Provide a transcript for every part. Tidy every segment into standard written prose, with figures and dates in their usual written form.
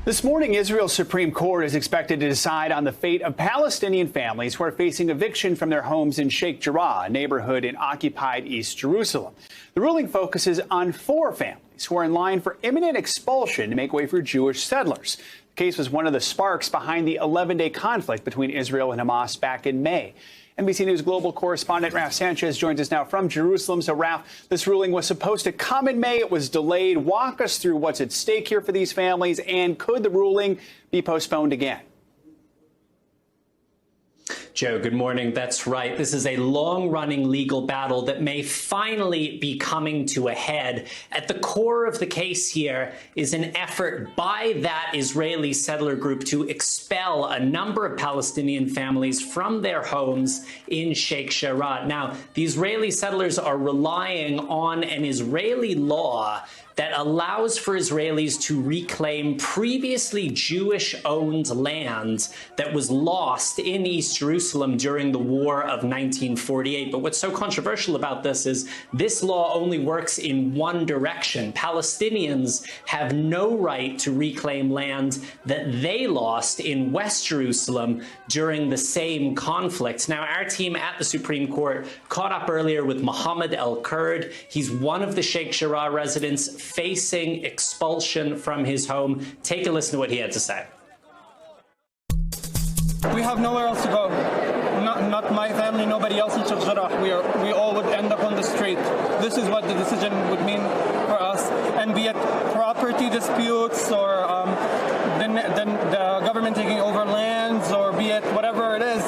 This morning, Israel's Supreme Court is expected to decide on the fate of Palestinian families who are facing eviction from their homes in Sheikh, Jarrah, a neighborhood in occupied East Jerusalem. The ruling focuses on 4 families who are in line for imminent expulsion to make way for Jewish settlers. The case was one of the sparks behind the 11-day conflict between Israel and Hamas back in May. NBC News global correspondent Raf Sanchez joins us now from Jerusalem. So, Raf, this ruling was supposed to come in May. It was delayed. Walk us through what's at stake here for these families, and could the ruling be postponed again? Joe, good morning. That's right. This is a long-running legal battle that may finally be coming to a head. At the core of the case here is an effort by that Israeli settler group to expel a number of Palestinian families from their homes in Sheikh Jarrah. Now, the Israeli settlers are relying on an Israeli law that allows for Israelis to reclaim previously Jewish-owned land that was lost in East Jerusalem during the War of 1948. But what's so controversial about this is this law only works in one direction. Palestinians have no right to reclaim land that they lost in West Jerusalem during the same conflict. Now, our team at the Supreme Court caught up earlier with Mohammed El-Kurd. He's one of the Sheikh Jarrah residents facing expulsion from his home. Take a listen to what he had to say. We have nowhere else to go. Not my family, nobody else in Sheikh Jarrah. We all would end up on the street. This is what the decision would mean for us. And be it property disputes or then the government taking over lands, or be it whatever it is,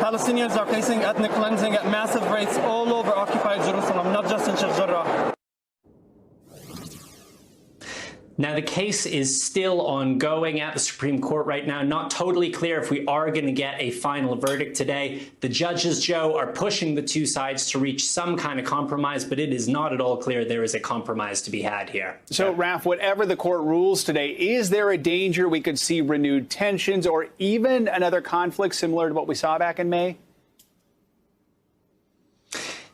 Palestinians are facing ethnic cleansing at massive rates all over occupied Jerusalem, not just in Sheikh Jarrah. Now, the case is still ongoing at the Supreme Court right now. Not totally clear if we are going to get a final verdict today. The judges, Joe, are pushing the two sides to reach some kind of compromise, but it is not at all clear there is a compromise to be had here. So, Raf, whatever the court rules today, is there a danger we could see renewed tensions or even another conflict similar to what we saw back in May?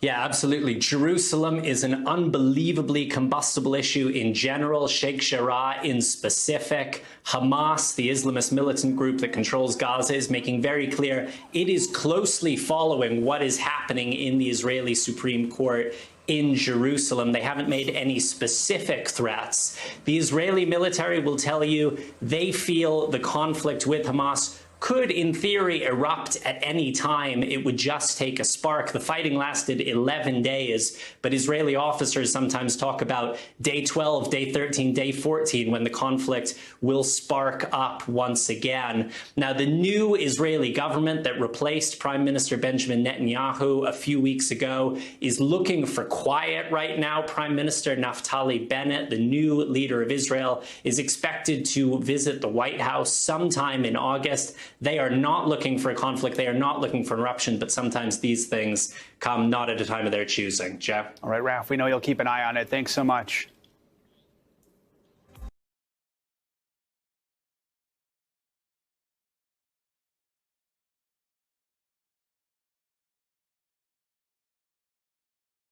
Yeah, absolutely. Jerusalem is an unbelievably combustible issue in general, Sheikh Jarrah in specific. Hamas, the Islamist militant group that controls Gaza, is making very clear it is closely following what is happening in the Israeli Supreme Court in Jerusalem. They haven't made any specific threats. The Israeli military will tell you they feel the conflict with Hamas could, in theory, erupt at any time. It would just take a spark. The fighting lasted 11 days, but Israeli officers sometimes talk about day 12, day 13, day 14, when the conflict will spark up once again. Now, the new Israeli government that replaced Prime Minister Benjamin Netanyahu a few weeks ago is looking for quiet right now. Prime Minister Naftali Bennett, the new leader of Israel, is expected to visit the White House sometime in August. They are not looking for a conflict. They are not looking for an eruption, but sometimes these things come not at a time of their choosing. Jeff? All right, Raf, we know you'll keep an eye on it. Thanks so much.